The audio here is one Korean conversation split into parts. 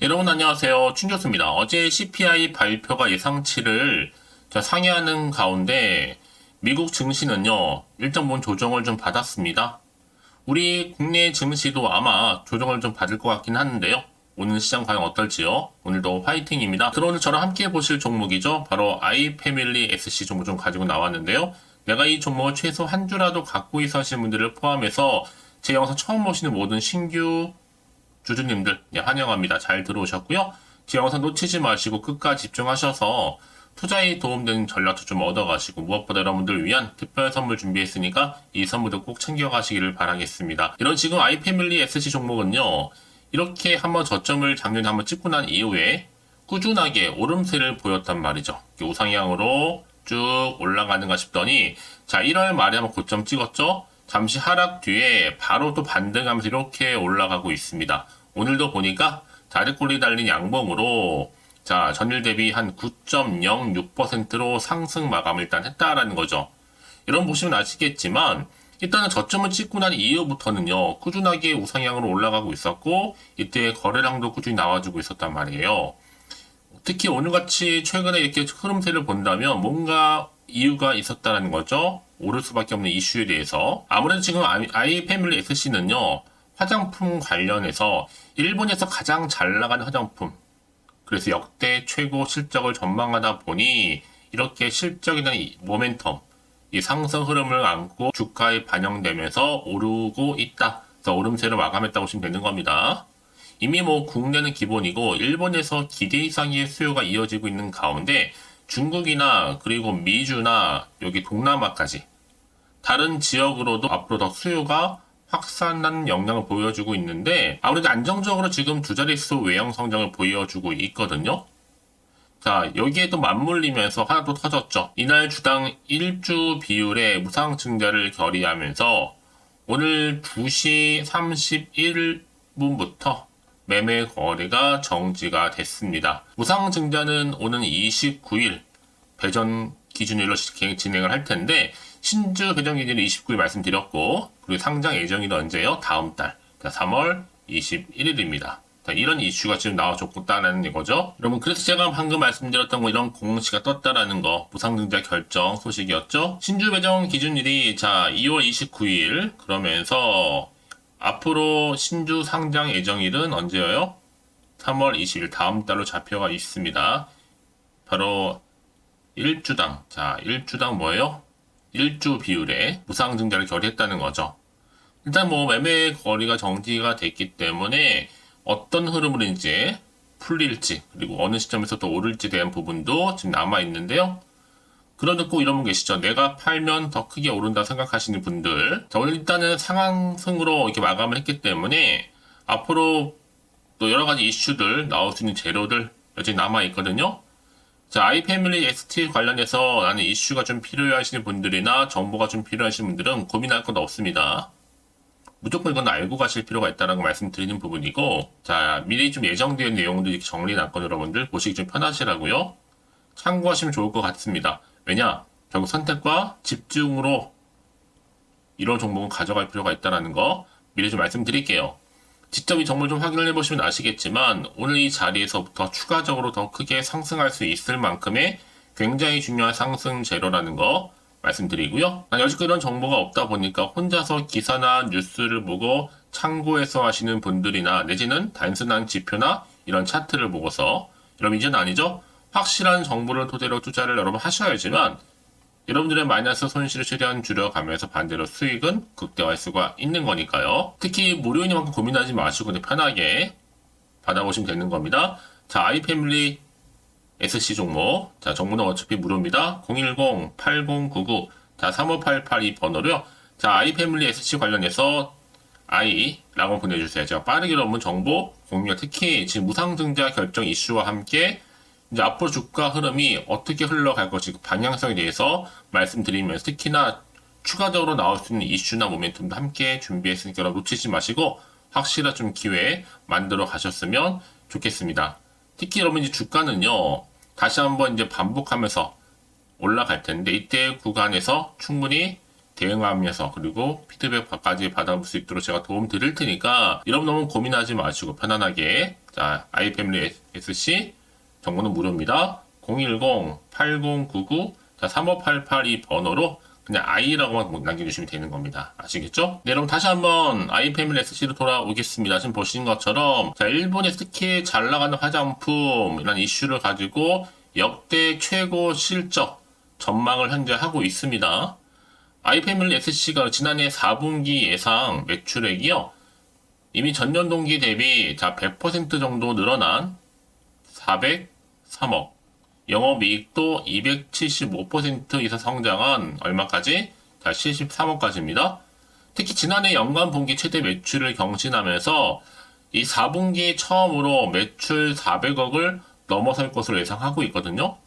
여러분 안녕하세요. 춘교수입니다. 어제 CPI 발표가 예상치를 상회하는 가운데 미국 증시는요, 일정 부분 조정을 좀 받았습니다. 우리 국내 증시도 아마 조정을 좀 받을 것 같긴 하는데요. 오늘 시장 과연 어떨지요? 오늘도 화이팅입니다. 그럼 오늘 저랑 함께 보실 종목이죠. 바로 아이패밀리 SC 종목 좀 가지고 나왔는데요. 내가 이 종목을 최소 한 주라도 갖고 있어 하시는 분들을 포함해서 제 영상 처음 보시는 모든 신규 주주님들 환영합니다. 잘 들어오셨고요. 제 영상 놓치지 마시고 끝까지 집중하셔서 투자에 도움되는 전략도 좀 얻어가시고 무엇보다 여러분들 위한 특별 선물 준비했으니까 이 선물도 꼭 챙겨가시기를 바라겠습니다. 이런 지금 아이패밀리 SC 종목은요. 이렇게 한번 저점을 작년에 한번 찍고 난 이후에 꾸준하게 오름세를 보였단 말이죠. 우상향으로 쭉 올라가는가 싶더니 자 1월 말에 한번 고점 찍었죠. 잠시 하락 뒤에 바로 또 반등하면서 이렇게 올라가고 있습니다. 오늘도 보니까 다리꼴리 달린 양봉으로 자 전일 대비 한 9.06%로 상승 마감을 일단 했다라는 거죠. 이런 보시면 아시겠지만 일단은 저점을 찍고 난 이후부터는요 꾸준하게 우상향으로 올라가고 있었고 이때 거래량도 꾸준히 나와주고 있었단 말이에요. 특히 오늘같이 최근에 이렇게 흐름세를 본다면 뭔가 이유가 있었다는 거죠. 오를 수밖에 없는 이슈에 대해서. 아무래도 지금 아이패밀리 SC는요. 화장품 관련해서 일본에서 가장 잘 나가는 화장품. 그래서 역대 최고 실적을 전망하다 보니 이렇게 실적이나 이 모멘텀, 이 상승 흐름을 안고 주가에 반영되면서 오르고 있다. 그래서 오름세를 마감했다고 보시면 되는 겁니다. 이미 국내는 기본이고 일본에서 기대 이상의 수요가 이어지고 있는 가운데 중국이나 그리고 미주나 여기 동남아까지 다른 지역으로도 앞으로 더 수요가 확산하는 영향을 보여주고 있는데 아무래도 안정적으로 지금 두 자릿수 외형 성장을 보여주고 있거든요. 자 여기에 또 맞물리면서 하나 또 터졌죠. 이날 주당 1주 비율의 무상증자를 결의하면서 오늘 2시 31분부터 매매 거래가 정지가 됐습니다. 무상증자는 오는 29일 배전 기준일로 진행을 할 텐데 신주 배전 기준일 29일 말씀드렸고 그리고 상장 예정일은 언제요? 다음 달 3월 21일입니다. 이런 이슈가 지금 나와줬다는 거죠. 여러분 그래서 제가 방금 말씀드렸던 이런 공시가 떴다라는 거 무상증자 결정 소식이었죠. 신주 배정 기준일이 자 2월 29일 그러면서 앞으로 신주 상장 예정일은 언제예요? 3월 20일 다음 달로 잡혀가 있습니다. 바로 1주당 자 1주당 뭐예요? 1주 비율의 무상증자를 결의했다는 거죠. 일단 매매 거리가 정지가 됐기 때문에 어떤 흐름으로 이제 풀릴지 그리고 어느 시점에서 또 오를지 대한 부분도 지금 남아 있는데요. 그런데 꼭 이런 분 계시죠. 내가 팔면 더 크게 오른다 생각하시는 분들. 자, 오늘 일단은 상한승으로 이렇게 마감을 했기 때문에 앞으로 또 여러 가지 이슈들 나올 수 있는 재료들 여전히 남아 있거든요. 자, 아이패밀리 ST 관련해서 나는 이슈가 좀 필요하시는 분들이나 정보가 좀 필요하신 분들은 고민할 것 없습니다. 무조건 이건 알고 가실 필요가 있다는 말씀드리는 부분이고, 자, 미리 좀 예정된 내용들 이렇게 정리해놨거든요. 여러분들 보시기 좀 편하시라고요. 참고하시면 좋을 것 같습니다. 왜냐? 결국 선택과 집중으로 이런 종목은 가져갈 필요가 있다는 거 미리 좀 말씀드릴게요. 직접 이 종목을 좀 확인을 해보시면 아시겠지만 오늘 이 자리에서부터 추가적으로 더 크게 상승할 수 있을 만큼의 굉장히 중요한 상승 재료라는 거 말씀드리고요. 여지껏 이런 정보가 없다 보니까 혼자서 기사나 뉴스를 보고 참고해서 하시는 분들이나 내지는 단순한 지표나 이런 차트를 보고서 여러분 이제는 아니죠? 확실한 정보를 토대로 투자를 여러분 하셔야지만 여러분들의 마이너스 손실을 최대한 줄여가면서 반대로 수익은 극대화할 수가 있는 거니까요. 특히 무료인만큼 고민하지 마시고 편하게 받아보시면 되는 겁니다. 자, 아이패밀리 SC 종목. 자, 정보는 어차피 무료입니다. 010-8099 자, 3588 번호로요. 자, 아이패밀리 SC 관련해서 I라고 보내주세요. 제가 빠르게 여러분 정보 공유 특히 지금 무상증자 결정 이슈와 함께 이제 앞으로 주가 흐름이 어떻게 흘러갈 것인지 방향성에 대해서 말씀드리면서 특히나 추가적으로 나올 수 있는 이슈나 모멘텀도 함께 준비했으니까 놓치지 마시고 확실한 좀 기회 만들어 가셨으면 좋겠습니다. 특히 여러분 이제 주가는요 다시 한번 이제 반복하면서 올라갈 텐데 이때 구간에서 충분히 대응하면서 그리고 피드백까지 받아볼 수 있도록 제가 도움 드릴 테니까 여러분 너무 고민하지 마시고 편안하게 자, 아이패밀리 SC 정보는 무료입니다. 010-8099-3588 번호로 그냥 I라고만 남겨주시면 되는 겁니다. 아시겠죠? 네, 그럼 다시 한번 아이패밀리 SC로 돌아오겠습니다. 지금 보시는 것처럼 자, 일본에서 특히 잘 나가는 화장품 이런 이슈를 가지고 역대 최고 실적 전망을 현재 하고 있습니다. 아이패밀리 SC가 지난해 4분기 예상 매출액이요. 이미 전년 동기 대비 자 100% 정도 늘어난 403억. 영업이익도 275% 이상 성장한 얼마까지? 자 73억까지입니다. 특히 지난해 연간 분기 최대 매출을 경신하면서 이 4분기 처음으로 매출 400억을 넘어설 것으로 예상하고 있거든요.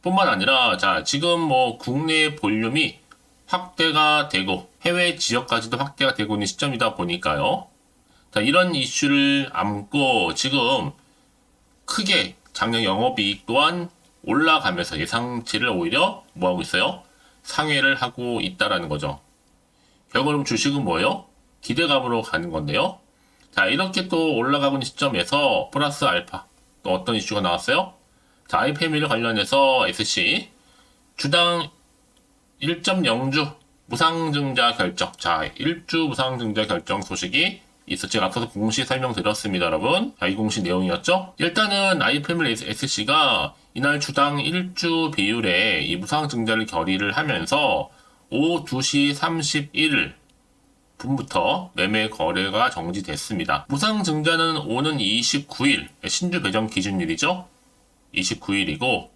뿐만 아니라 자 지금 뭐 국내 볼륨이 확대가 되고 해외 지역까지도 확대가 되고 있는 시점이다 보니까요. 자, 이런 이슈를 안고 지금 크게 작년 영업이익 또한 올라가면서 예상치를 오히려 뭐하고 있어요? 상회를 하고 있다라는 거죠. 결국은 주식은 뭐예요? 기대감으로 가는 건데요. 자, 이렇게 또 올라가고 있는 시점에서 플러스 알파 또 어떤 이슈가 나왔어요? 자, 아이패밀리 관련해서 SC 주당 1.0주 무상증자 결정. 자, 1주 무상증자 결정 소식이 있어. 제가 앞서서 공시 설명드렸습니다, 여러분. 자, 이 공시 내용이었죠? 일단은 아이패밀리 SC가 이날 주당 1주 비율에 이 무상증자를 결의를 하면서 오후 2시 31일 분부터 매매 거래가 정지됐습니다. 무상증자는 오는 29일, 신주 배정 기준일이죠? 29일이고,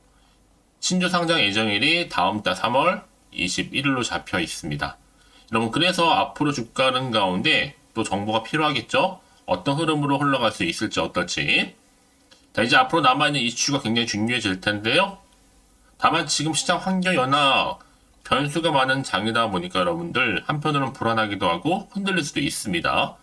신주 상장 예정일이 다음 달 3월 21일로 잡혀 있습니다. 여러분, 그래서 앞으로 주가는 가운데 또 정보가 필요하겠죠? 어떤 흐름으로 흘러갈 수 있을지 어떨지. 자, 이제 앞으로 남아있는 이슈가 굉장히 중요해질 텐데요. 다만 지금 시장 환경이 워낙 변수가 많은 장이다 보니까 여러분들 한편으로는 불안하기도 하고 흔들릴 수도 있습니다.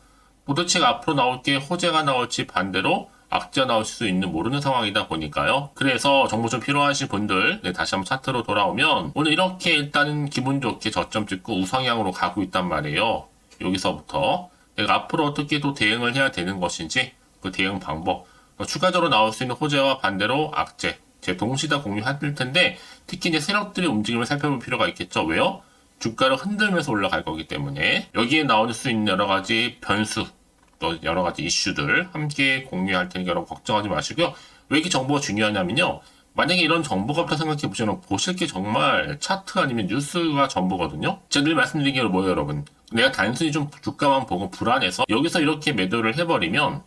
도대체 앞으로 나올 게 호재가 나올지 반대로 악재가 나올 수 있는 모르는 상황이다 보니까요. 그래서 정보 좀 필요하신 분들 다시 한번 차트로 돌아오면 오늘 이렇게 일단은 기분 좋게 저점 찍고 우상향으로 가고 있단 말이에요. 여기서부터 내가 앞으로 어떻게 또 대응을 해야 되는 것인지 그 대응 방법 추가적으로 나올 수 있는 호재와 반대로 악재 제 동시에 다 공유할 텐데 특히 이제 세력들의 움직임을 살펴볼 필요가 있겠죠. 왜요? 주가를 흔들면서 올라갈 거기 때문에 여기에 나올 수 있는 여러 가지 변수 또 여러 가지 이슈들 함께 공유할 테니까 여러분 걱정하지 마시고요. 왜 이렇게 정보가 중요하냐면요. 만약에 이런 정보가 없다 생각해 보시면 보실 게 정말 차트 아니면 뉴스가 전부거든요. 제가 늘 말씀드린 게 뭐예요, 여러분? 내가 단순히 좀 주가만 보고 불안해서 여기서 이렇게 매도를 해버리면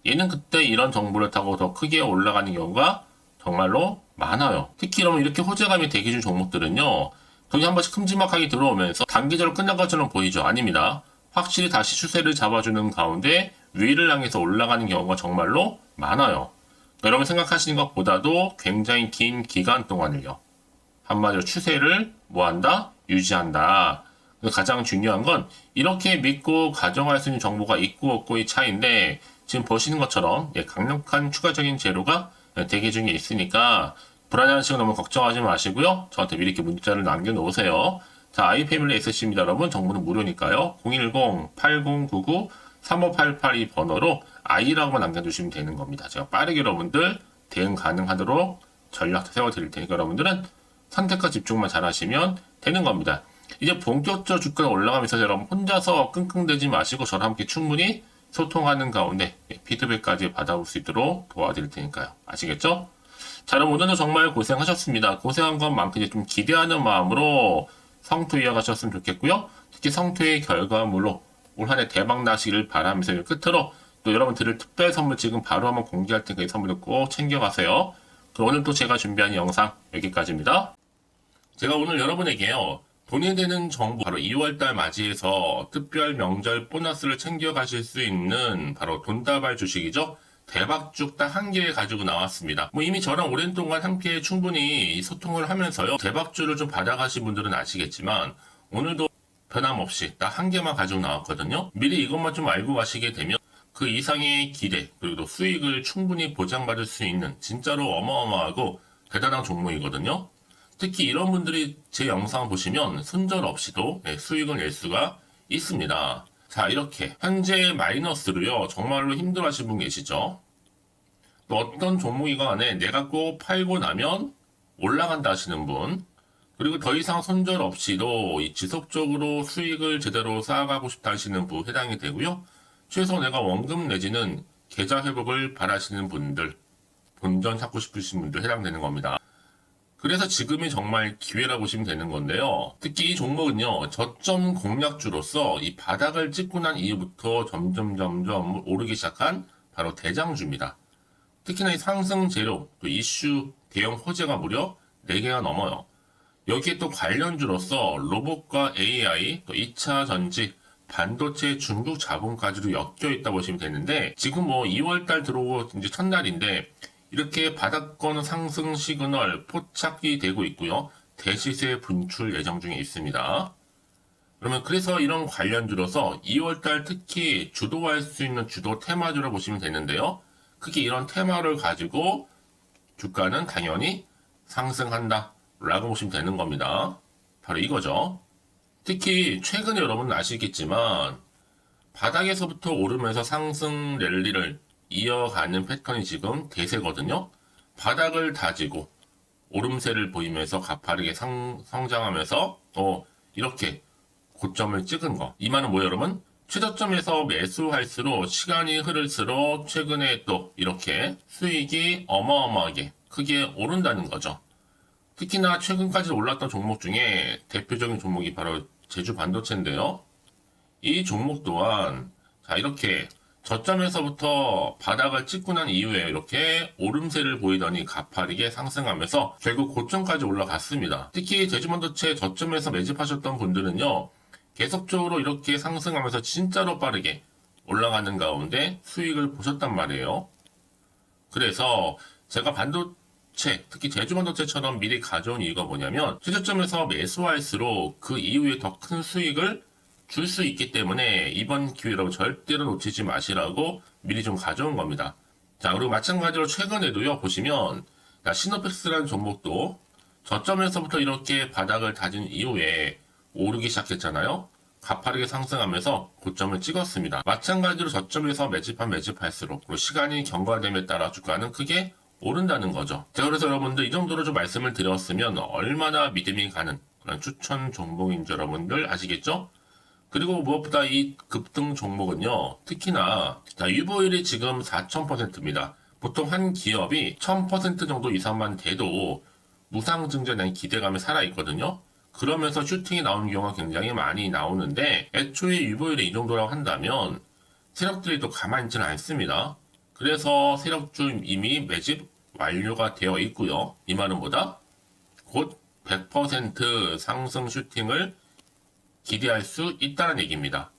얘는 그때 이런 정보를 타고 더 크게 올라가는 경우가 정말로 많아요. 특히 여러분 이렇게 호재감이 대기 중 종목들은요. 거기 한 번씩 큼지막하게 들어오면서 단기적으로 끝난 것처럼 보이죠? 아닙니다. 확실히 다시 추세를 잡아주는 가운데 위를 향해서 올라가는 경우가 정말로 많아요. 여러분 생각하시는 것보다도 굉장히 긴 기간 동안을요. 한마디로 추세를 뭐한다? 유지한다. 가장 중요한 건 이렇게 믿고 가정할 수 있는 정보가 있고 없고의 차이인데 지금 보시는 것처럼 강력한 추가적인 재료가 대기 중에 있으니까 불안한 식으로 너무 걱정하지 마시고요. 저한테 미리 이렇게 문자를 남겨놓으세요. 자, 아이패밀리 SC입니다, 여러분. 정보는 무료니까요. 010-8099-3588 번호로 I라고만 남겨주시면 되는 겁니다. 제가 빠르게 여러분들 대응 가능하도록 전략 세워드릴 테니까 여러분들은 선택과 집중만 잘 하시면 되는 겁니다. 이제 본격적으로 주가가 올라가면서 여러분 혼자서 끙끙대지 마시고 저랑 함께 충분히 소통하는 가운데 피드백까지 받아볼 수 있도록 도와드릴 테니까요. 아시겠죠? 자, 여러분 오늘도 정말 고생하셨습니다. 고생한 것만큼 이제 좀 기대하는 마음으로 성투 이어가셨으면 좋겠고요. 특히 성투의 결과물로 올 한 해 대박 나시기를 바라면서 끝으로 또 여러분 드릴 특별 선물 지금 바로 한번 공개할 테니까 이 선물도 꼭 챙겨가세요. 그럼 오늘 또 제가 준비한 영상 여기까지입니다. 제가 오늘 여러분에게요. 돈이 되는 정보 바로 2월달 맞이해서 특별 명절 보너스를 챙겨가실 수 있는 바로 돈다발 주식이죠. 대박죽 딱 한 개 가지고 나왔습니다. 뭐 이미 저랑 오랜 동안 함께 충분히 소통을 하면서요. 대박주를 좀 받아가신 분들은 아시겠지만 오늘도 변함없이 딱 한 개만 가지고 나왔거든요. 미리 이것만 좀 알고 가시게 되면 그 이상의 기대 그리고 수익을 충분히 보장받을 수 있는 진짜로 어마어마하고 대단한 종목이거든요. 특히 이런 분들이 제 영상 보시면 손절 없이도 수익을 낼 수가 있습니다. 자, 이렇게 현재 마이너스로요. 정말로 힘들어하시는 분 계시죠? 또 어떤 종목이간에 내가 꼭 팔고 나면 올라간다 하시는 분, 그리고 더 이상 손절 없이도 이 지속적으로 수익을 제대로 쌓아가고 싶다 하시는 분 해당이 되고요. 최소 내가 원금 내지는 계좌 회복을 바라시는 분들, 본전 찾고 싶으신 분들 해당되는 겁니다. 그래서 지금이 정말 기회라고 보시면 되는 건데요. 특히 이 종목은요, 저점 공략주로서 이 바닥을 찍고 난 이후부터 점점 오르기 시작한 바로 대장주입니다. 특히나 이 상승 재료, 또 이슈, 대형 호재가 무려 4개가 넘어요. 여기에 또 관련주로서 로봇과 AI, 또 2차 전지, 반도체, 중국 자본까지도 엮여 있다 보시면 되는데, 지금 뭐 2월달 들어오고 이제 첫날인데, 이렇게 바닥권 상승 시그널 포착이 되고 있고요. 대시세 분출 예정 중에 있습니다. 그러면 그래서 이런 관련주로서 2월달 특히 주도할 수 있는 주도 테마주로 보시면 되는데요. 크게 이런 테마를 가지고 주가는 당연히 상승한다 라고 보시면 되는 겁니다. 바로 이거죠. 특히 최근에 여러분 아시겠지만 바닥에서부터 오르면서 상승 랠리를 이어가는 패턴이 지금 대세거든요. 바닥을 다지고 오름세를 보이면서 가파르게 성장하면서 이렇게 고점을 찍은 거. 이 말은 뭐예요, 여러분? 최저점에서 매수할수록 시간이 흐를수록 최근에 또 이렇게 수익이 어마어마하게 크게 오른다는 거죠. 특히나 최근까지 올랐던 종목 중에 대표적인 종목이 바로 제주 반도체인데요. 이 종목 또한 자 이렇게 저점에서부터 바닥을 찍고 난 이후에 이렇게 오름세를 보이더니 가파르게 상승하면서 결국 고점까지 올라갔습니다. 특히 제주반도체 저점에서 매집하셨던 분들은요. 계속적으로 이렇게 상승하면서 진짜로 빠르게 올라가는 가운데 수익을 보셨단 말이에요. 그래서 제가 반도체, 특히 제주반도체처럼 미리 가져온 이유가 뭐냐면 최저점에서 매수할수록 그 이후에 더 큰 수익을 줄 수 있기 때문에 이번 기회로 절대로 놓치지 마시라고 미리 좀 가져온 겁니다. 자, 그리고 마찬가지로 최근에도요, 보시면, 시노펙스라는 종목도 저점에서부터 이렇게 바닥을 다진 이후에 오르기 시작했잖아요. 가파르게 상승하면서 고점을 찍었습니다. 마찬가지로 저점에서 매집할수록 그리고 시간이 경과됨에 따라 주가는 크게 오른다는 거죠. 자, 그래서 여러분들 이 정도로 좀 말씀을 드렸으면 얼마나 믿음이 가는 그런 추천 종목인지 여러분들 아시겠죠? 그리고 무엇보다 이 급등 종목은요, 특히나, 유보율이 지금 4000%입니다. 보통 한 기업이 1000% 정도 이상만 돼도 무상증자에 대한 기대감이 살아있거든요. 그러면서 슈팅이 나오는 경우가 굉장히 많이 나오는데, 애초에 유보율이 이 정도라고 한다면, 세력들이 또 가만히 있지는 않습니다. 그래서 세력주 이미 매집 완료가 되어 있고요. 이 말은 뭐다? 곧 100% 상승 슈팅을 기대할 수 있다는 얘기입니다.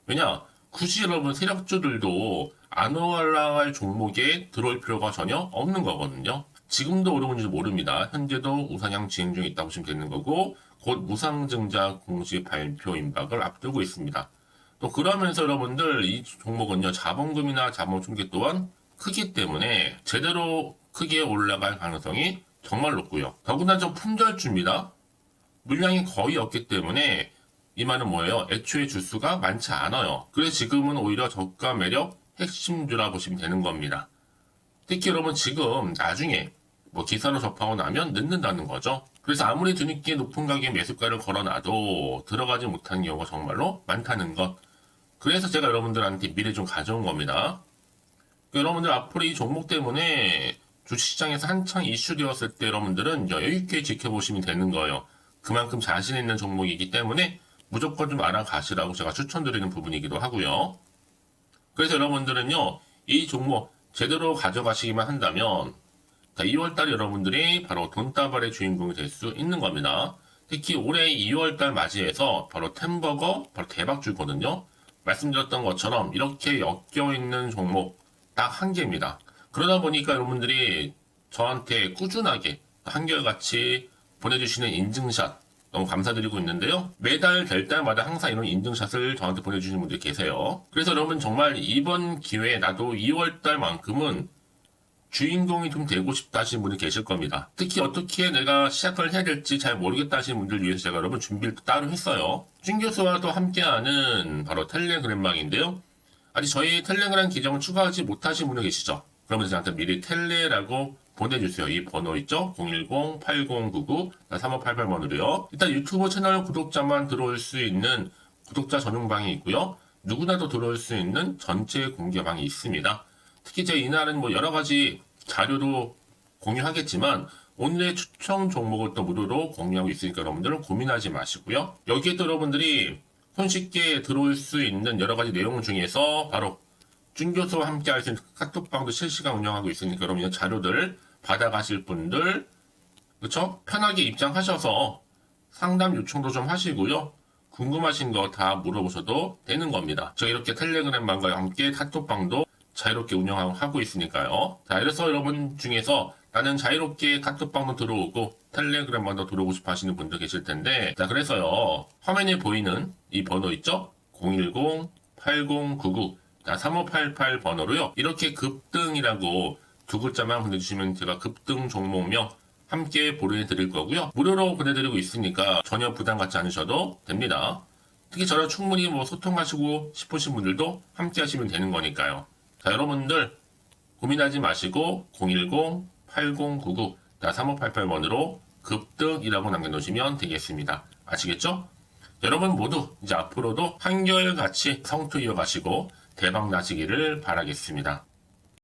왜냐? 굳이 여러분 세력주들도 안 올라갈 종목에 들어올 필요가 전혀 없는 거거든요. 지금도 오르고 있는지 모릅니다. 현재도 우상향 진행 중에 있다고 보시면 되는 거고 곧 무상증자 공시 발표 임박을 앞두고 있습니다. 또 그러면서 여러분들 이 종목은요. 자본금이나 자본 충격 또한 크기 때문에 제대로 크게 올라갈 가능성이 정말 높고요. 더구나 좀 품절주입니다. 물량이 거의 없기 때문에 이 말은 뭐예요? 애초에 주수가 많지 않아요. 그래서 지금은 오히려 저가 매력 핵심주라 보시면 되는 겁니다. 특히 여러분 지금 나중에 뭐 기사로 접하고 나면 늦는다는 거죠. 그래서 아무리 뒤늦게 높은 가격에 매수가를 걸어놔도 들어가지 못하는 경우가 정말로 많다는 것. 그래서 제가 여러분들한테 미리 좀 가져온 겁니다. 여러분들 앞으로 이 종목 때문에 주식시장에서 한창 이슈되었을 때 여러분들은 여유있게 지켜보시면 되는 거예요. 그만큼 자신 있는 종목이기 때문에 무조건 좀 알아가시라고 제가 추천드리는 부분이기도 하고요. 그래서 여러분들은요, 이 종목 제대로 가져가시기만 한다면 2월달에 여러분들이 바로 돈다발의 주인공이 될 수 있는 겁니다. 특히 올해 2월달 맞이해서 바로 템버거 바로 대박주거든요. 말씀드렸던 것처럼 이렇게 엮여있는 종목 딱 한 개입니다. 그러다 보니까 여러분들이 저한테 꾸준하게 한결같이 보내주시는 인증샷 너무 감사드리고 있는데요. 매달 될 때마다 항상 이런 인증샷을 저한테 보내주시는 분들이 계세요. 그래서 여러분 정말 이번 기회에 나도 2월달만큼은 주인공이 좀 되고 싶다 하시는 분이 계실 겁니다. 특히 어떻게 내가 시작을 해야 될지 잘 모르겠다 하시는 분들 위해서 제가 여러분 준비를 따로 했어요. 준 교수와도 함께하는 바로 텔레그램망인데요. 아직 저희 텔레그램 계정을 추가하지 못하신 분이 계시죠? 그러면 저한테 미리 텔레라고 보내주세요. 이 번호 있죠? 010-8099-3588번으로요. 일단 유튜브 채널 구독자만 들어올 수 있는 구독자 전용방이 있고요. 누구나도 들어올 수 있는 전체 공개방이 있습니다. 특히 제 이날은 뭐 여러 가지 자료도 공유하겠지만 오늘의 추천 종목을 또 무료로 공유하고 있으니까 여러분들은 고민하지 마시고요. 여기에 또 여러분들이 손쉽게 들어올 수 있는 여러 가지 내용 중에서 바로 준교수와 함께 할 수 있는 카톡방도 실시간 운영하고 있으니까 여러분 자료들 받아가실 분들 그렇죠? 편하게 입장하셔서 상담 요청도 좀 하시고요. 궁금하신 거 다 물어보셔도 되는 겁니다. 저 이렇게 텔레그램방과 함께 카톡방도 자유롭게 운영하고 있으니까요. 자, 이래서 여러분 중에서 나는 자유롭게 카톡방도 들어오고 텔레그램방도 들어오고 싶어 하시는 분들 계실 텐데, 자, 그래서요. 화면에 보이는 이 번호 있죠? 010-8099-3588 번호로요. 이렇게 급등이라고 두 글자만 보내주시면 제가 급등 종목명 함께 보내드릴 거고요. 무료로 보내드리고 있으니까 전혀 부담 갖지 않으셔도 됩니다. 특히 저랑 충분히 뭐 소통하시고 싶으신 분들도 함께 하시면 되는 거니까요. 자, 여러분들 고민하지 마시고 010-8099-3588번으로 급등이라고 남겨놓으시면 되겠습니다. 아시겠죠? 여러분 모두 이제 앞으로도 한결같이 성투 이어가시고 대박 나시기를 바라겠습니다.